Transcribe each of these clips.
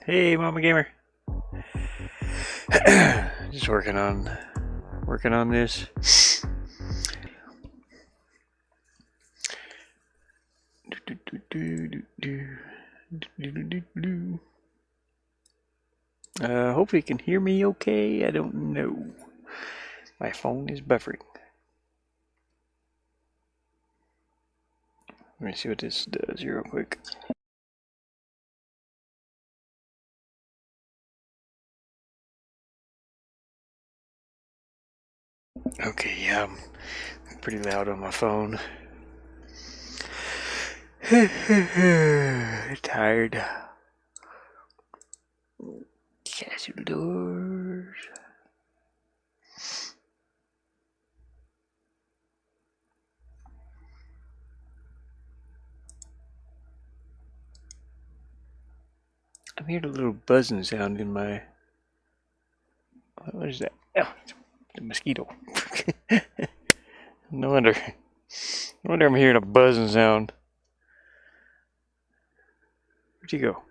Hey, Mama Gamer. Just working on this. Hopefully you can hear me okay. I don't know. My phone is buffering. Let me see what this does here real quick. Okay, yeah, I'm pretty loud on my phone. Tired. Castle doors. I'm hearing a little buzzing sound in my. What is that? Oh, it's a mosquito. No wonder. No wonder I'm hearing a buzzing sound. Where'd you go?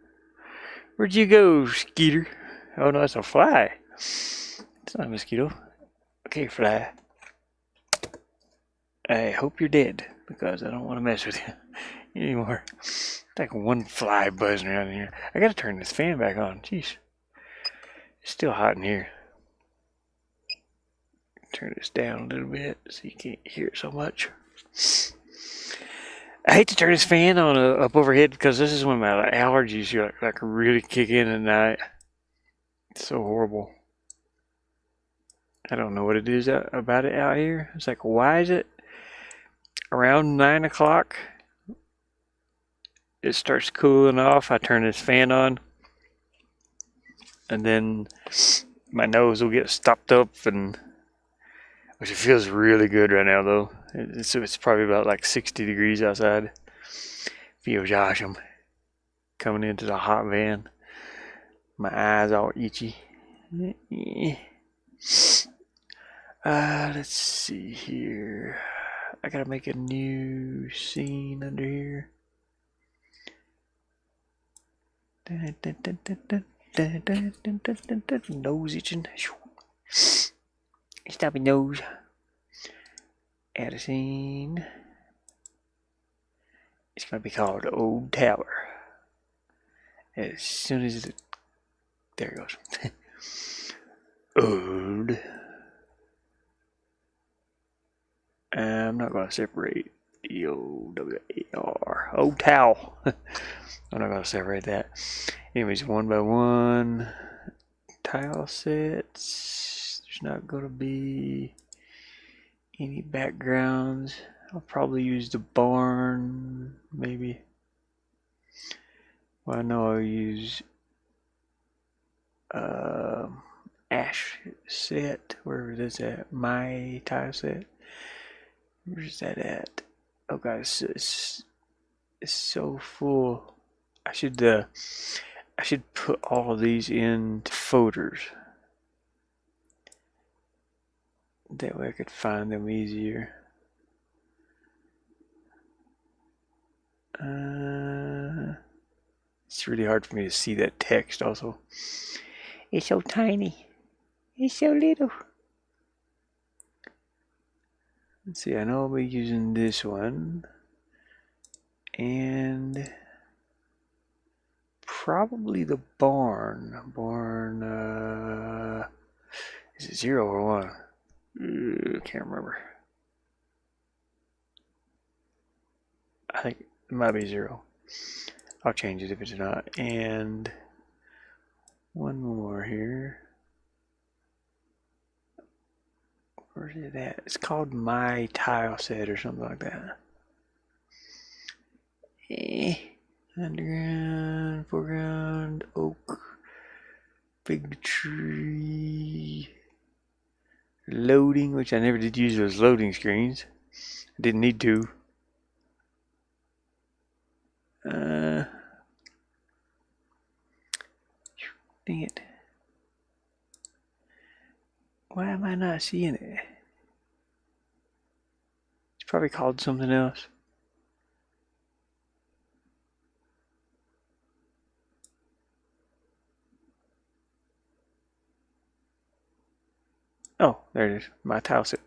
Where'd you go, Skeeter? Oh no, it's a fly. It's not a mosquito. Okay, fly. I hope you're dead because I don't want to mess with you anymore. It's like one fly buzzing around in here. I gotta turn this fan back on. Jeez. It's still hot in here. Turn this down a little bit so you can't hear it so much. I hate to turn this fan on up overhead because this is when my allergies like really kick in at night. It's so horrible. I don't know what it is about it out here. It's like, why is it around 9 o'clock? It starts cooling off. I turn this fan on, and then my nose will get stopped up, and which it feels really good right now though. It's probably about like 60 degrees outside. Feels awesome. Coming into the hot van. My eyes all itchy. Let's see here. I gotta make a new scene under here. Nose itching. Stop your nose. Add a scene. It's gonna be called Old Tower. As soon as it. There it goes. Old. I'm not gonna separate EOWAR. Old Towel. I'm not gonna separate that. Anyways, one by one tile sets. There's not gonna be any backgrounds. I'll probably use the barn, maybe. Well, I know I'll use ash set. Where is that at? My tile set. Where's that at? Oh god, it's so full. I should put all of these into folders. That way I could find them easier. It's really hard for me to see that text also. It's so tiny. It's so little. Let's see, I know I'll be using this one. And probably the barn. Is it 0 or 1? Can't remember. I think it might be 0. I'll change it if it's not. And one more here. Where's it at? It's called My Tile Set or something like that. Underground, foreground, oak, big tree, loading, which I never did use those loading screens. I didn't need to. Dang it. Why am I not seeing it? It's probably called something else. Oh, there it is. My tile set.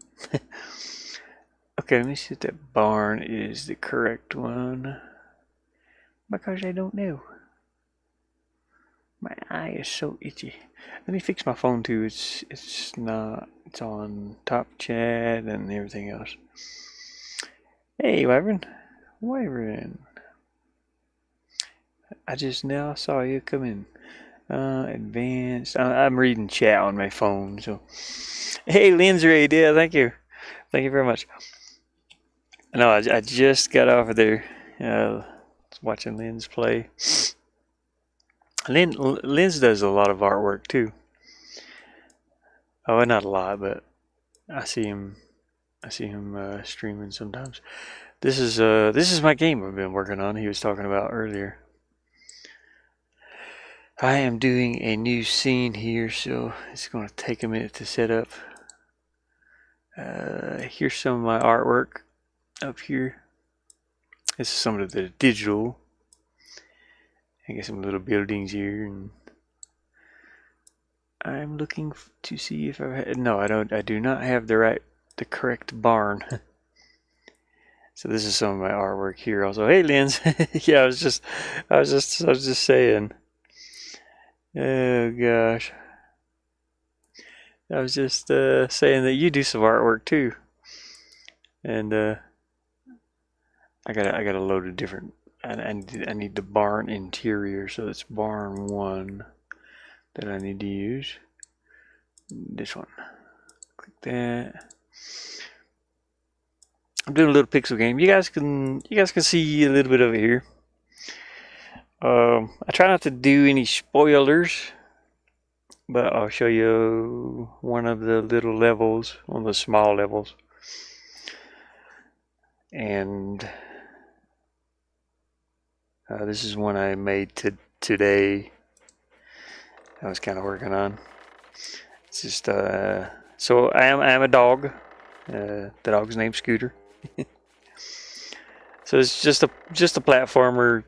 Okay, let me see if that barn is the correct one. Because I don't know. My eye is so itchy. Let me fix my phone too. It's not. It's on top chat and everything else. Hey, Wyvern. Wyvern. I just now saw you come in. Advanced. I'm reading chat on my phone. So, hey, Lindsay. Yeah, thank you. Thank you very much. No, I just got off of there. Watching Lynn's play. Lynn's does a lot of artwork too. Oh, not a lot, but I see him. Streaming sometimes. This is my game I've been working on. He was talking about earlier. I am doing a new scene here, so it's going to take a minute to set up. Here's some of my artwork up here. This is some of the digital. I got some little buildings here, and I'm looking to see if no, I don't. I do not have the correct barn. So this is some of my artwork here. Also, hey, Lens. Yeah, I was just saying. Oh gosh, I was just saying that you do some artwork too, and I got a load of different. I need the barn interior, so it's barn 1 that I need to use. This one. Click that. I'm doing a little pixel game. You guys can see a little bit of it here. I try not to do any spoilers, but I'll show you one of the little levels, one of the small levels. And this is one I made today. I was kind of working on. It's just so I am a dog. The dog's named Scooter. So it's just a platformer.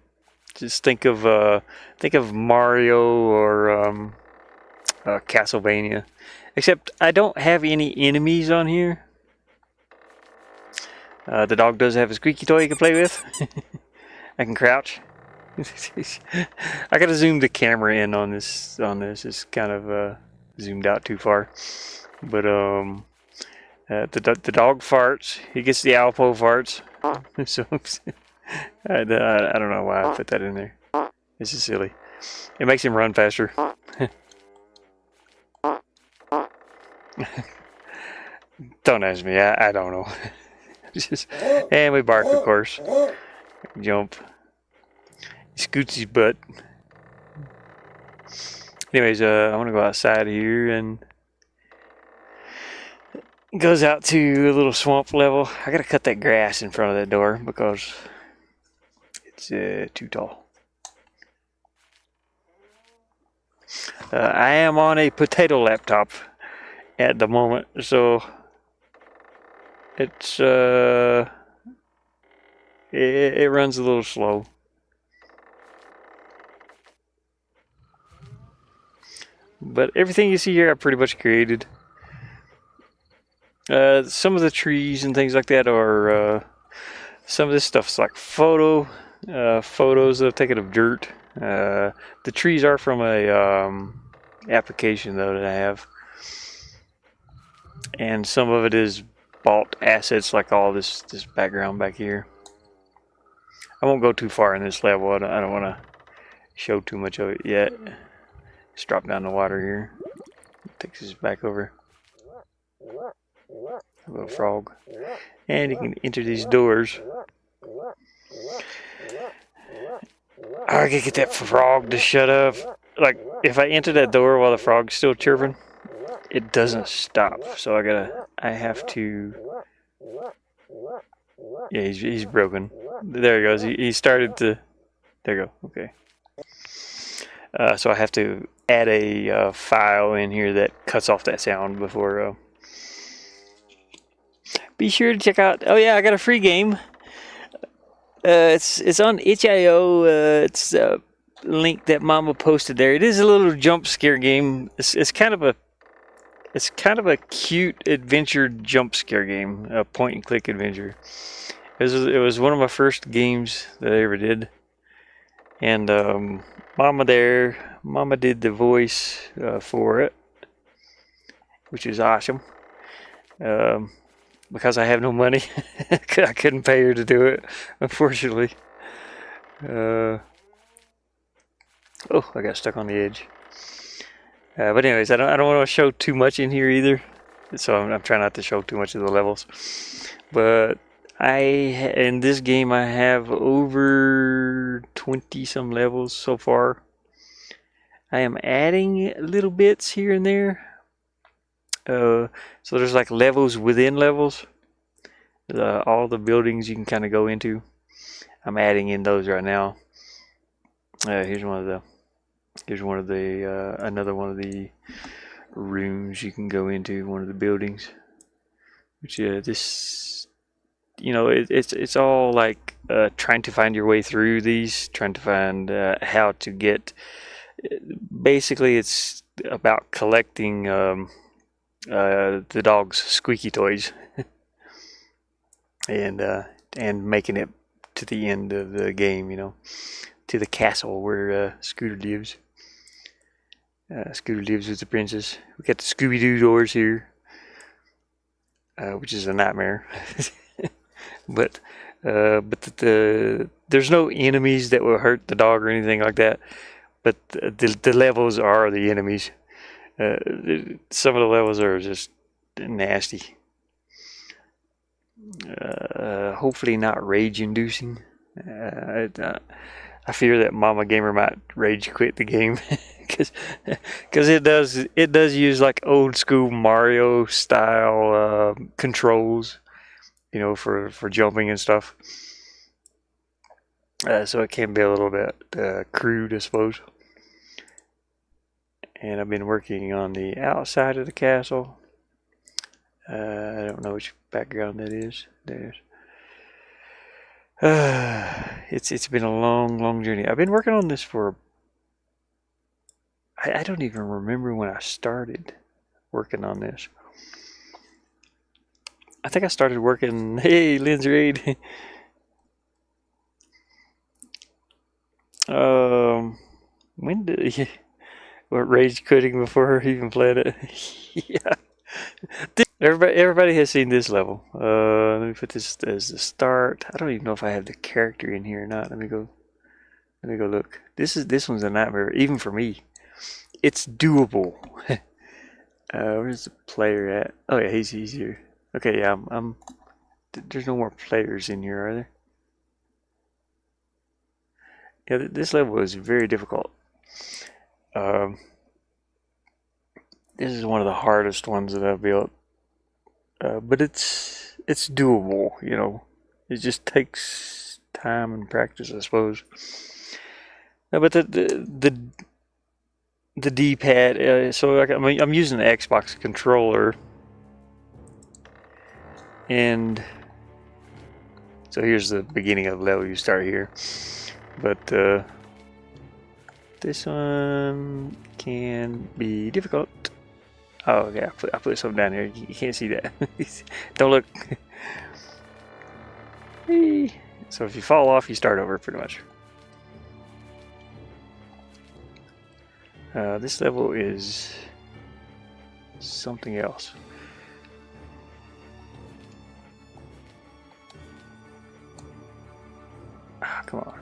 Just think of Mario or Castlevania. Except I don't have any enemies on here. The dog does have a squeaky toy you can play with. I can crouch. I gotta zoom the camera in on this. It's kind of zoomed out too far. But the dog farts. He gets the R.E.P.O farts. So I don't know why I put that in there. This is silly. It makes him run faster. Don't ask me. I don't know. And we bark, of course. Jump. He scoots his butt. Anyways, I want to go outside here, and it goes out to a little swamp level. I gotta cut that grass in front of that door because it's too tall. I am on a potato laptop at the moment, so it's it runs a little slow. But everything you see here I pretty much created. Some of the trees and things like that are some of this stuff's like photos that I've taken of dirt. The trees are from a application though that I have, and some of it is bought assets, like all this background back here. I won't go too far in this level. I don't want to show too much of it yet. Let's drop down the water here. Takes us back over. A little frog, and you can enter these doors. I gotta get that frog to shut up. Like, if I enter that door while the frog's still chirping, it doesn't stop. So I have to. Yeah, he's broken. There he goes. He started to. There you go. Okay. So I have to add a file in here that cuts off that sound before. Be sure to check out. Oh yeah, I got a free game. It's on itch.io. It's a link that Mama posted there. It is a little jump scare game. It's kind of a It's kind of a cute adventure jump scare game, a point and click adventure. It was one of my first games that I ever did, and Mama did the voice for it, which is awesome. Um, because I have no money, I couldn't pay her to do it, unfortunately. Uh, oh, I got stuck on the edge. But anyways, I don't want to show too much in here either, so I'm trying not to show too much of the levels. But in this game I have over 20 some levels so far. I am adding little bits here and there. So there's like levels within levels. All the buildings you can kind of go into. I'm adding in those right now. Here's another one of the rooms you can go into, one of the buildings. Which this, it's all like trying to find your way through these, trying to find how to get. Basically, it's about collecting the dog's squeaky toys, and making it to the end of the game. To the castle where Scooter lives. Scooter lives with the princess. We got the Scooby-Doo doors here, which is a nightmare. but there's no enemies that will hurt the dog or anything like that. But the levels are the enemies. Some of the levels are just nasty. Hopefully not rage-inducing. I fear that Mama Gamer might rage quit the game because it does use like old school Mario style controls, for jumping and stuff. So it can be a little bit crude, I suppose. And I've been working on the outside of the castle. I don't know which background that is. There's. It's been a long journey. I've been working on this for. I don't even remember when I started working on this. I think I started working. Hey, Lindsay Reid. When did what rage quitting before even played it? Yeah. Everybody has seen this level. Let me put this as the start. I don't even know if I have the character in here or not. Let me go look. This one's a nightmare, even for me. It's doable. Where's the player at? Oh yeah, he's here. Okay, yeah, there's no more players in here, are there? Yeah, this level is very difficult. This is one of the hardest ones that I've built. But it's doable, It just takes time and practice, I suppose. No, but the D-pad. So I'm using the Xbox controller, and so here's the beginning of the level. You start here, but this one can be difficult. Oh, okay, I put something down here. You can't see that. Don't look. So if you fall off, you start over, pretty much. This level is something else. Come on.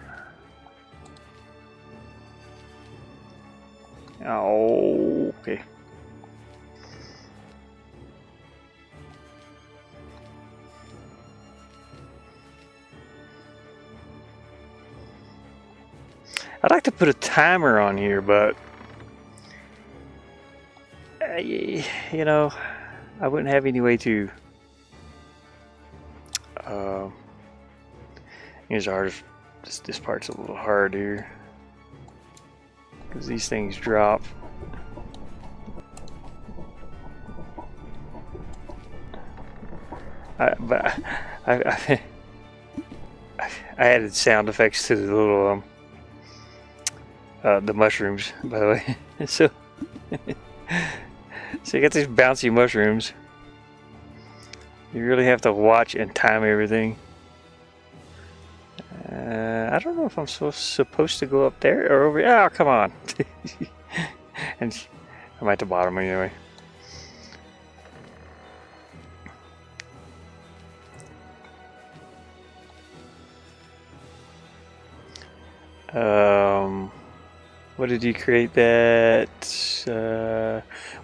Oh, okay. I'd like to put a timer on here, but I wouldn't have any way to. Here's hard. This part's a little hard here because these things drop. I added sound effects to the little the mushrooms, by the way. So So you got these bouncy mushrooms. You really have to watch and time everything. I don't know if I'm supposed to go up there or over. Oh, come on. And I'm at the bottom anyway. What did you create that?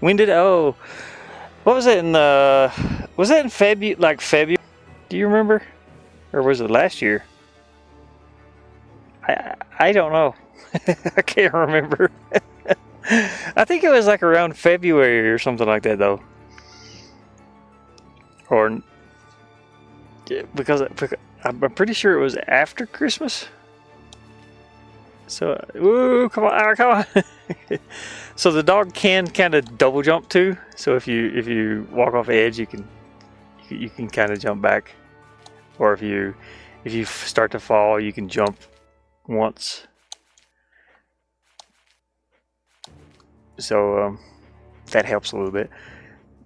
When did? Oh, what was it in the? Was that in February? Like February? Do you remember? Or was it last year? I don't know. I can't remember. I think it was like around February or something like that, though. Or because I'm pretty sure it was after Christmas. So, ooh, come on, come on. So the dog can kind of double jump too. So if you walk off the edge, you can kind of jump back, or if you start to fall, you can jump once. So that helps a little bit.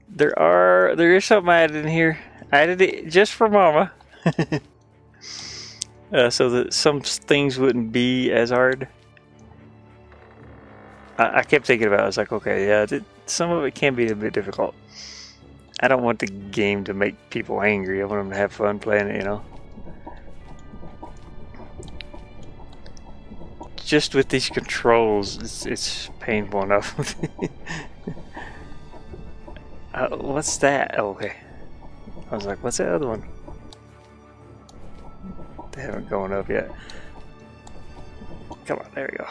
There is something I added in here. I added it just for Mama. So that some things wouldn't be as hard. I kept thinking about it. I was like, okay, yeah, some of it can be a bit difficult. I don't want the game to make people angry. I want them to have fun playing it, you know. Just with these controls, it's painful enough. What's that? Oh, okay. I was like, what's that other one? They haven't gone up yet. Come on, there we go.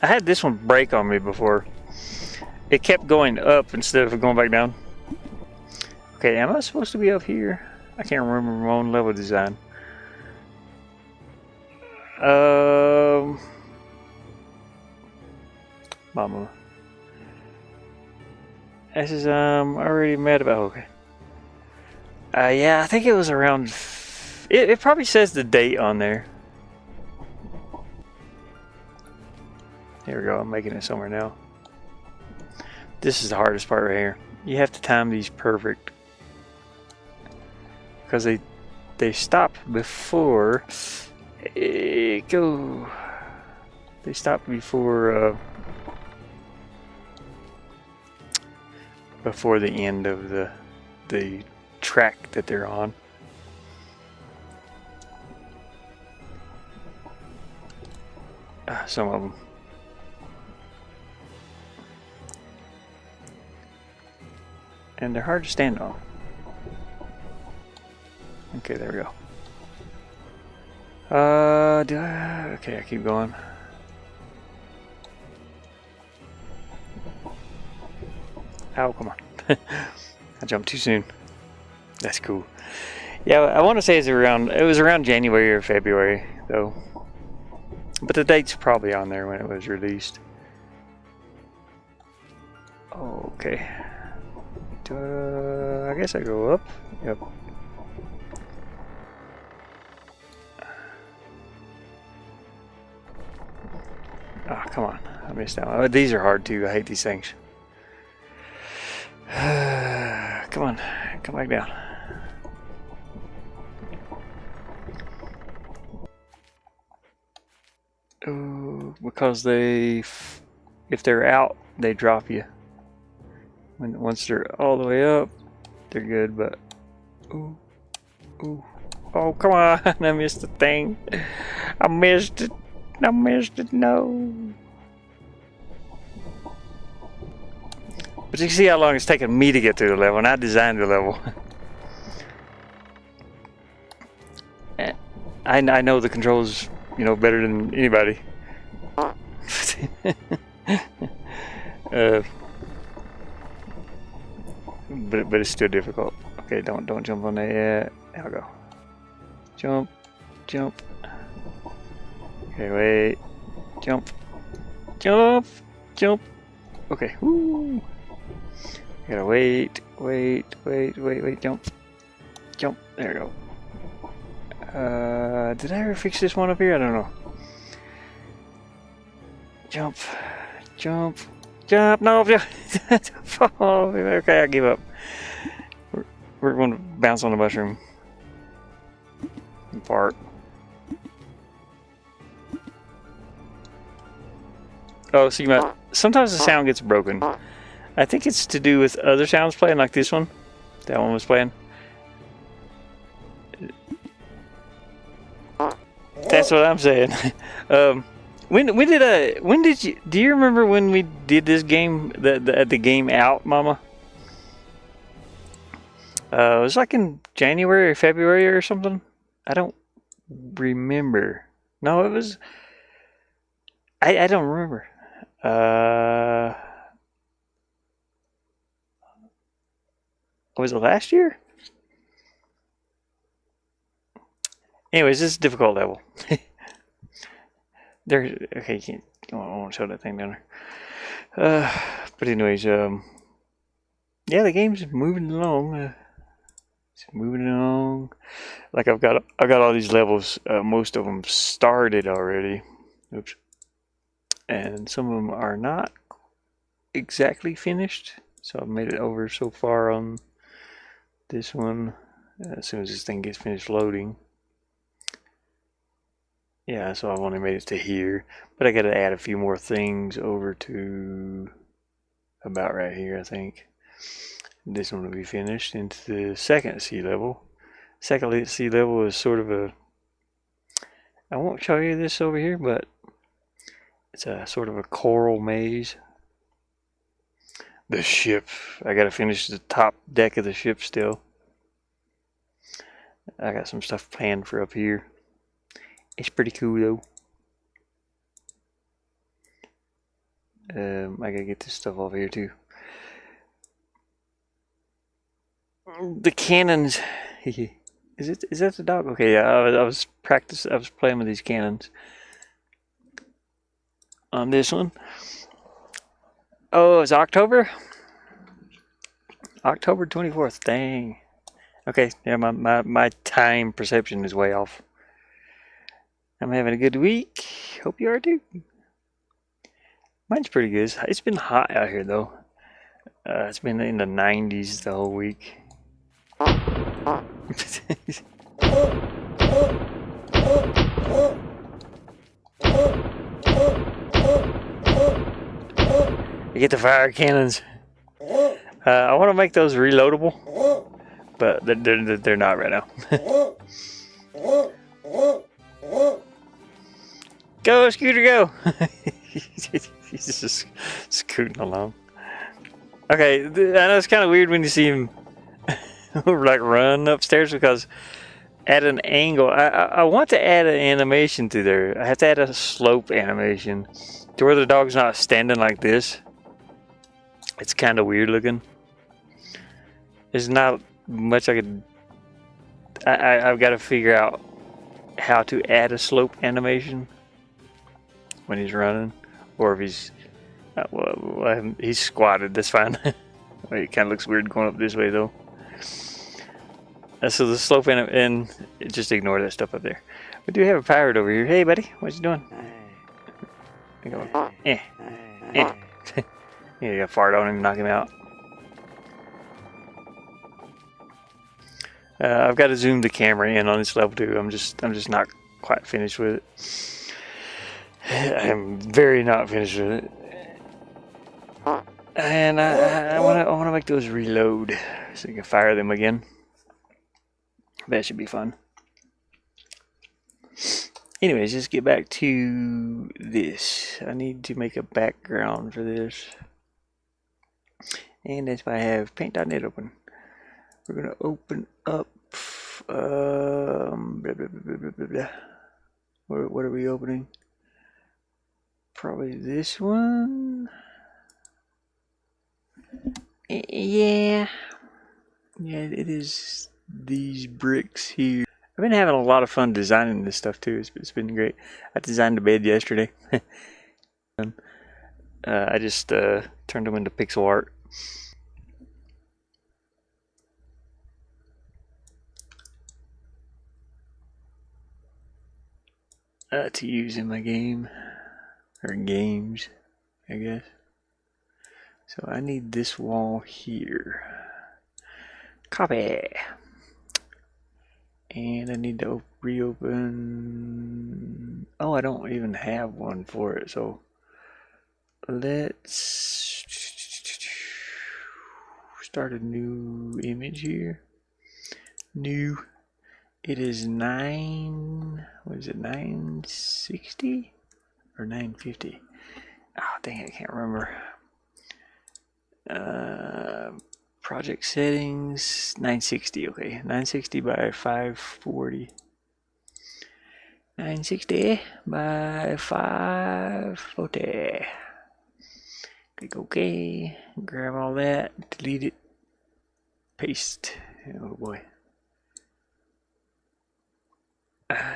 I had this one break on me before. It kept going up instead of going back down. Okay, am I supposed to be up here? I can't remember my own level design. Mama. This is already mad about. Okay. Yeah, I think it was around. It probably says the date on there. Here we go. I'm making it somewhere now. This is the hardest part right here. You have to time these perfect because they stop before go. They stop before the end of the track that they're on. Some of them. And they're hard to stand on. Okay, there we go. Okay, I keep going. Ow, come on. I jumped too soon. That's cool. Yeah, I want to say it was around January or February, though. But the date's probably on there when it was released. Okay. I guess I go up. Yep. Oh, come on. I missed that one. These are hard too. I hate these things. Come on. Come back down. Ooh, because if they're out, they drop you. Once they're all the way up, they're good, but ooh, oh, come on. I missed the thing. I missed it, no. But you can see how long it's taken me to get through the level, and I designed the level. I know the controls, better than anybody. But it's still difficult. Okay, don't jump on that yet. I'll go. Jump. Okay, wait. Jump. Okay. Woo. I gotta wait. Jump. There we go. Did I ever fix this one up here? I don't know. Jump. Jump, no, fall. Okay, I give up. We're going to bounce on the mushroom and fart. Oh, see, sometimes the sound gets broken. I think it's to do with other sounds playing, like this one. That one was playing. That's what I'm saying. When did you? Do you remember when we did this game? The game out, Mama. It was like in January or February or something. I don't remember. No, it was. I don't remember. Was it last year? Anyways, this is a difficult level. There. Okay, I won't show that thing down there. But anyways, yeah, the game's moving along. It's moving along. Like I've got all these levels. Most of them started already. Oops. And some of them are not exactly finished. So I've made it over so far on this one. As soon as this thing gets finished loading. Yeah, so I've only made it to here. But I got to add a few more things over to about right here, I think. This one will be finished into the second sea level. Second sea level is sort of a... I won't show you this over here, but it's a sort of a coral maze. The ship. I got to finish the top deck of the ship still. I got some stuff planned for up here. It's pretty cool though. I gotta get this stuff over here too. The cannons. Is that the dog? Okay, yeah. I was playing with these cannons. On this one. Oh, it's October. October 24th. Dang. Okay, yeah. My time perception is way off. I'm having a good week. Hope you are too. Mine's pretty good. It's been hot out here though. It's been in the 90s the whole week. You get the fire cannons. I want to make those reloadable, but they're not right now. Go, Scooter, go! He's just scooting along. Okay, I know it's kind of weird when you see him like run upstairs because at an angle, I want to add an animation to there. I have to add a slope animation to where the dog's not standing like this. It's kind of weird looking. There's not much I could... I've got to figure out how to add a slope animation when he's running, or if he's he's squatted. That's fine. It kind of looks weird going up this way though. So the slope and just ignore that stuff up there. We do have a pirate over here. Hey, buddy, what you doing? Yeah, you got fart on him, knock him out. I've got to zoom the camera in on this level too. I'm just not quite finished with it. I am very not finished with it. And I want to make those reload so you can fire them again. That should be fun. Anyways, let's get back to this. I need to make a background for this. And that's why I have paint.net open. We're going to open up... blah, blah, blah, blah, blah. What are we opening? Probably this one. Yeah. Yeah, it is these bricks here. I've been having a lot of fun designing this stuff too. It's been great. I designed a bed yesterday. I just turned them into pixel art. To use in my game. Or games, I guess. So I need this wall here. Copy. And I need to reopen. Oh, I don't even have one for it. So let's start a new image here. New. It is 960 or 950? Oh, dang, I can't remember. Project settings 960. Okay, 960 by 540. 960 by 540. Click OK. Grab all that. Delete it. Paste. Oh boy.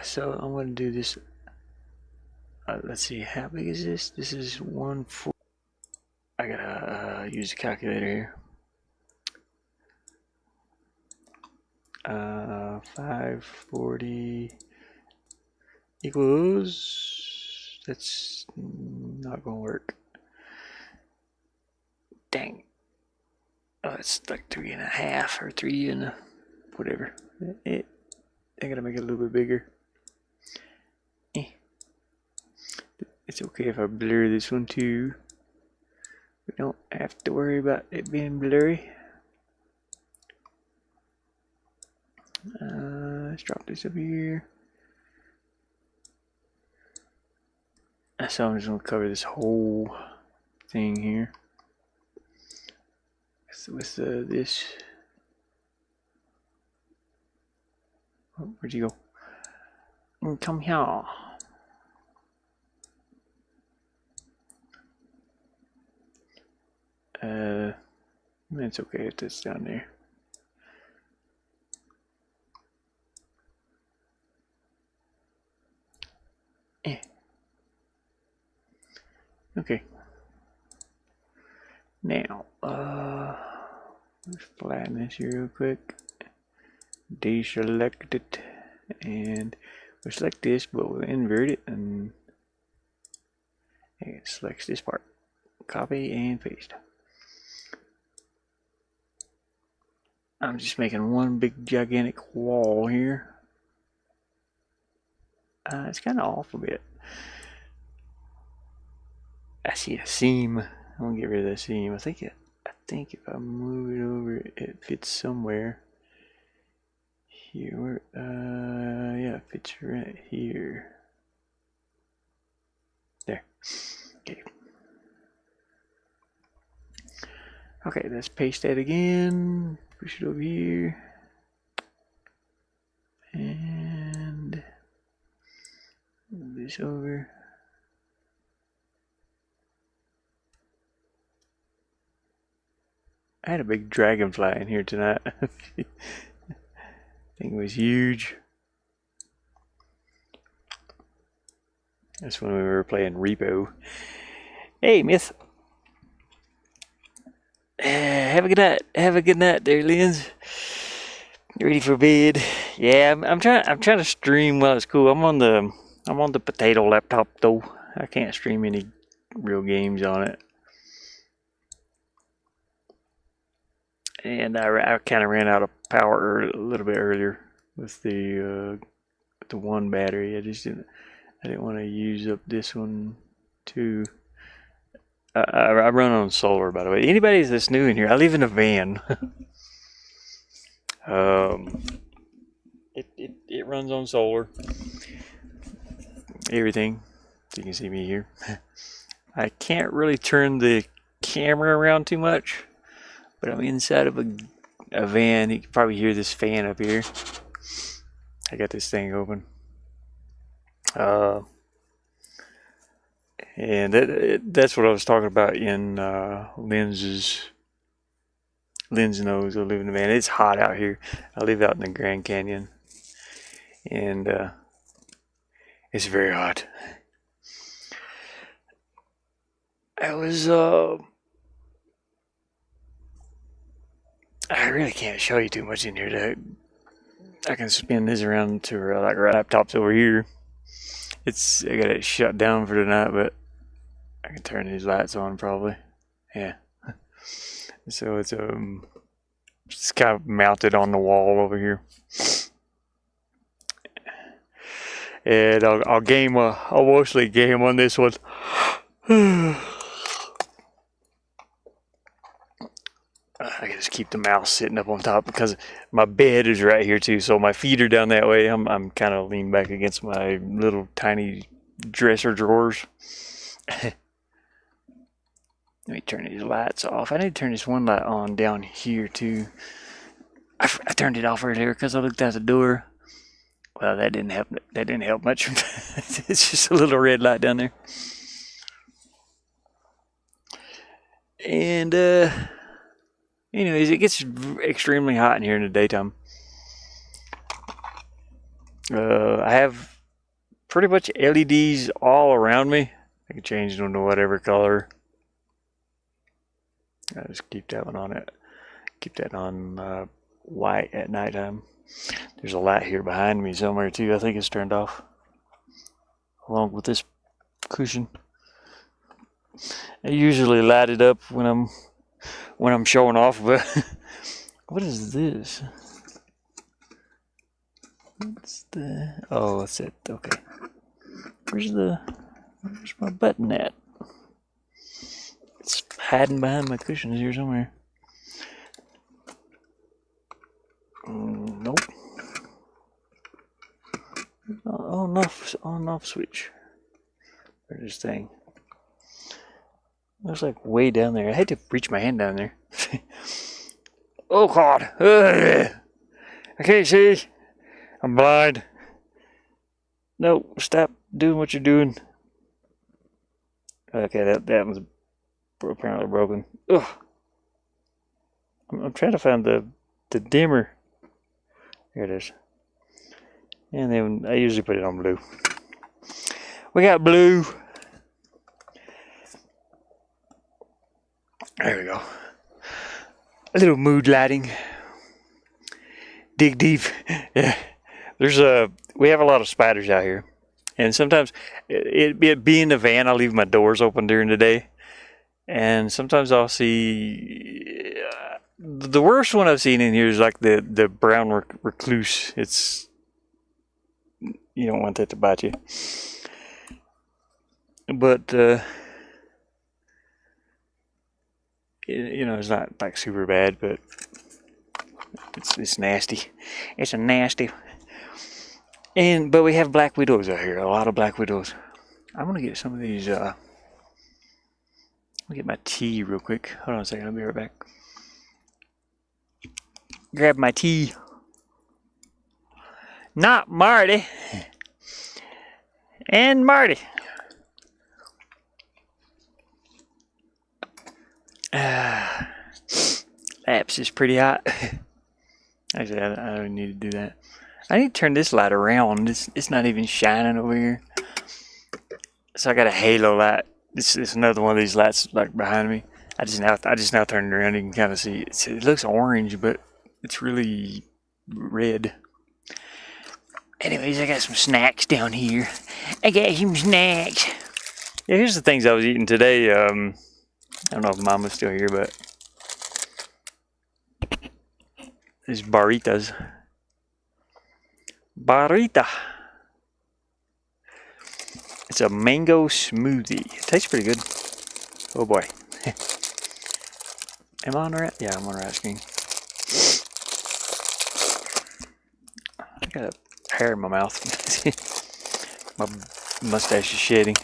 So I'm going to do this. Let's see. How big is this? This is 1/4. I gotta use a calculator here. 540 equals. That's not gonna work. Dang. Oh, it's like 3.5 or 3 and whatever. I gotta make it a little bit bigger. It's okay if I blur this one too. We don't have to worry about it being blurry. Let's drop this up here. So I'm just going to cover this whole thing here with this. Oh, where'd you go? Come here. It's okay if it's down there. Okay. Now, let's flatten this here real quick. Deselect it, and we'll select this, but we'll invert it, and it selects this part. Copy and paste. I'm just making one big gigantic wall here. It's kind of off a bit. I see a seam. I'm gonna get rid of that seam. I think if I move it over, it fits somewhere here. Yeah, it fits right here. There. Okay. Okay, let's paste that again. Push it over here. And move this over. I had a big dragonfly in here tonight. Thing was huge. That's when we were playing R.E.P.O. Hey, Myth. Have a good night. Have a good night, there, Lens. Ready for bed? Yeah, I'm trying to stream while it's cool. I'm on the potato laptop though. I can't stream any real games on it. And I kind of ran out of power a little bit earlier with the one battery. I didn't want to use up this one too. I run on solar, by the way. Anybody that's new in here, I live in a van. It runs on solar. Everything. You can see me here. I can't really turn the camera around too much, but I'm inside of a van. You can probably hear this fan up here. I got this thing open. And that's what I was talking about in Lens knows I live in a van. It's hot out here. I live out in the Grand Canyon, and it's very hot. I really can't show you too much in here. I can spin this around to like laptops over here. I got it shut down for tonight, but I can turn these lights on probably. Yeah. So it's kind of mounted on the wall over here. And I'll mostly game on this one. I can just keep the mouse sitting up on top because my bed is right here too. So my feet are down that way. I'm kind of leaning back against my little tiny dresser drawers. Let me turn these lights off. I need to turn this one light on down here too. I turned it off earlier because I looked out the door. Well, that didn't help. That didn't help much. It's just a little red light down there. And anyways, it gets extremely hot in here in the daytime. I have pretty much LEDs all around me. I can change them to whatever color. I just keep that one on it. Keep that on white at nighttime. There's a light here behind me somewhere too. I think it's turned off, along with this cushion. I usually light it up when I'm showing off, but what is this? What's the? Oh, that's it. Okay. Where's my button at? It's hiding behind my cushions here somewhere. Nope. On off switch. Where's this thing? Looks like way down there. I had to reach my hand down there. Oh God! I can't see. I'm blind. No, stop doing what you're doing. Okay, that was apparently broken. Ugh. I'm trying to find the dimmer. There it is. And then I usually put it on blue. We got blue. There we go. A little mood lighting. Dig deep. Yeah. We have a lot of spiders out here. And sometimes, it being the van, I leave my doors open during the day. And sometimes I'll see, the worst one I've seen in here is like the brown recluse. You don't want that to bite you. But, it's not like super bad, but it's nasty. It's a nasty. But we have black widows out here, a lot of black widows. I'm gonna get some of these. Let me get my tea real quick. Hold on a second, I'll be right back. Grab my tea. Not Marty. And Marty. Laps is pretty hot. Actually, I don't need to do that. I need to turn this light around. It's not even shining over here. So I got a halo light. This is another one of these lights like behind me. I just now turned it around. You can kind of see it looks orange, but it's really red. Anyways, I got some snacks down here. I got some snacks. Yeah, here's the things I was eating today. I don't know if Mama's still here, but these burritas. Burrita. It's a mango smoothie. It tastes pretty good. Oh boy. Am I on the right? Yeah, I'm on the right screen. I got a hair in my mouth. My mustache is shedding.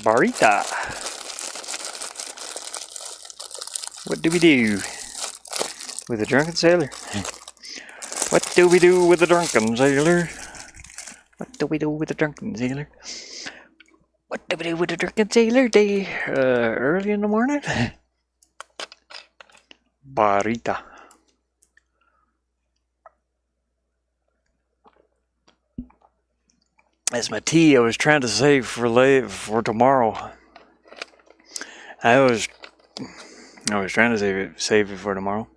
Burrita. What do we do with a drunken sailor? What do we do with a drunken sailor? What do we do with a drunken sailor? What do we do with a drunken sailor day early in the morning? Burrita. That's my tea I was trying to save for tomorrow. I was trying to save it for tomorrow.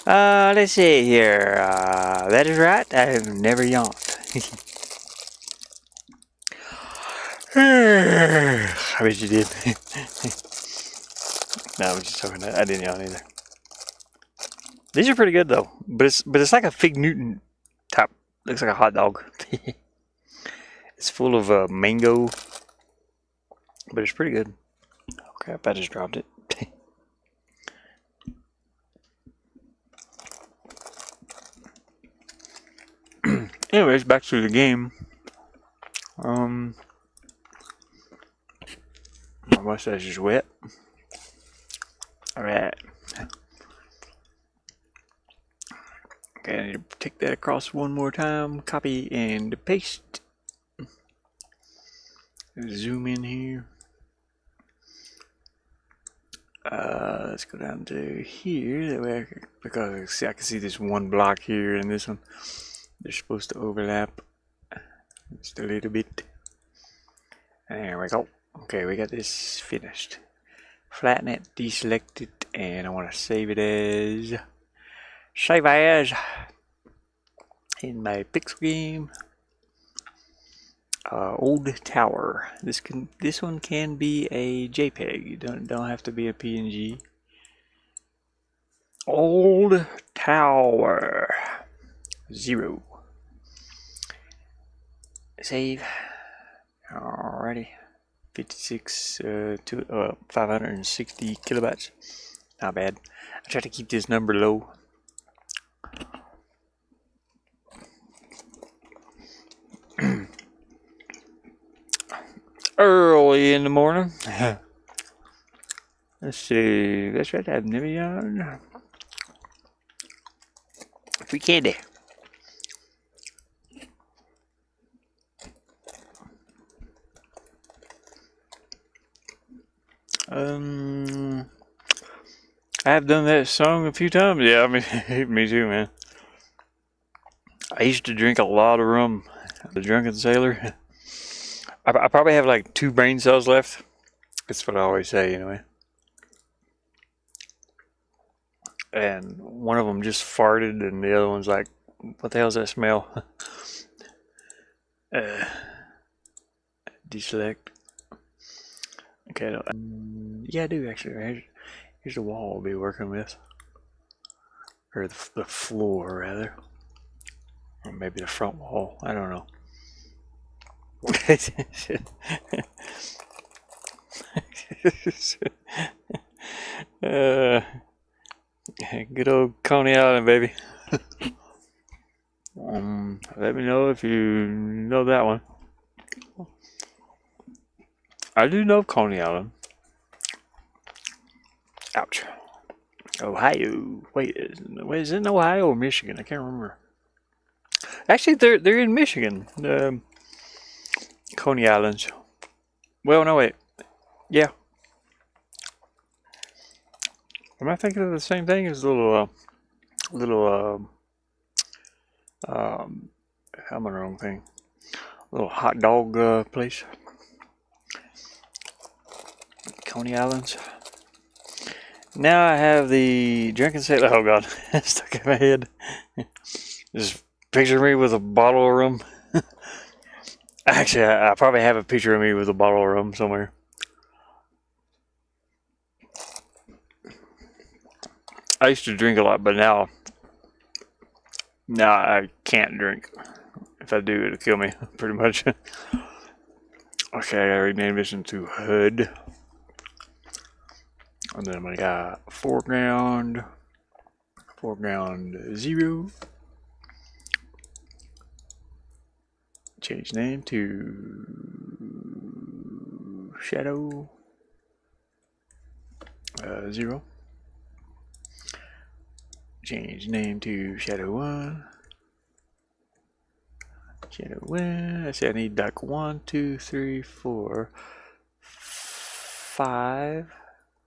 Let's see here. That is right. I have never yawned. I bet you did. No, I'm just talking. I didn't yawn either. These are pretty good though, but it's like a Fig Newton top. Looks like a hot dog. It's full of mango, but it's pretty good. Oh crap! I just dropped it. Anyways, back to the game. My mustache is wet. All right. Okay, I need to take that across one more time. Copy and paste. Zoom in here. Let's go down to here. That way, because I can see this one block here and this one. They're supposed to overlap just a little bit. There we go. Okay, we got this finished. Flatten it, deselect it, and I want to save it as in my pixel game. Old tower. This one can be a JPEG. You don't have to be a PNG. Old tower 0. Save. Alrighty. 56 to 560 kilobytes. Not bad. I try to keep this number low. Early in the morning. Let's see. Let's try to have Nivion. Free candy. I have done that song a few times. Yeah, I mean, me too, man. I used to drink a lot of rum. The Drunken Sailor. I probably have like 2 brain cells left. That's what I always say, anyway. And one of them just farted, and the other one's like, "What the hell's that smell?" Deselect. Okay, yeah, I do actually. Here's the wall I'll be working with, or the floor rather, or maybe the front wall. I don't know. Good old Coney Island, baby. Let me know if you know that one. I do know Coney Island. Ouch. Ohio. Wait, is it in Ohio or Michigan? I can't remember. Actually, they're in Michigan. Coney Islands. Well, no, wait. Yeah. Am I thinking of the same thing as I'm on the wrong thing. Little hot dog place. Coney Islands. Now I have the Drunken Sailor. Oh god, stuck in my head. Just picture me with a bottle of rum. Actually, I probably have a picture of me with a bottle of rum somewhere. I used to drink a lot, but now I can't drink. If I do, it'll kill me, pretty much. Okay, I rename this into Hood. And then I'm gonna got foreground 0. Change name to shadow 0. Change name to shadow 1. Shadow 1. I see I need like 1, 2, 3, 4, 5.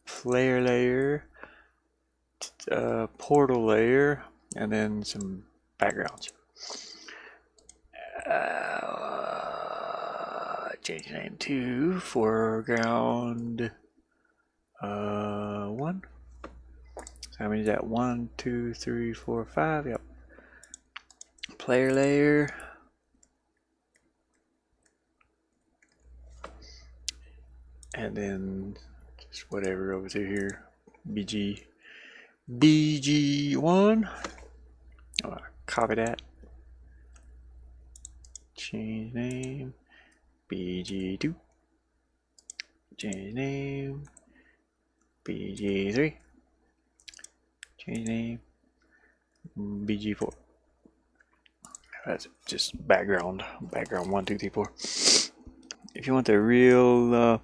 Player layer, portal layer, and then some backgrounds. Change name to foreground 1. So how many is that? 1, 2, 3, 4, 5. Yep. Player layer. And and then just whatever over through here. BG1. Copy that. Change name. BG2. Change name. BG3. Change name. BG4. That's just background 1, 2, 3, 4. If you want the real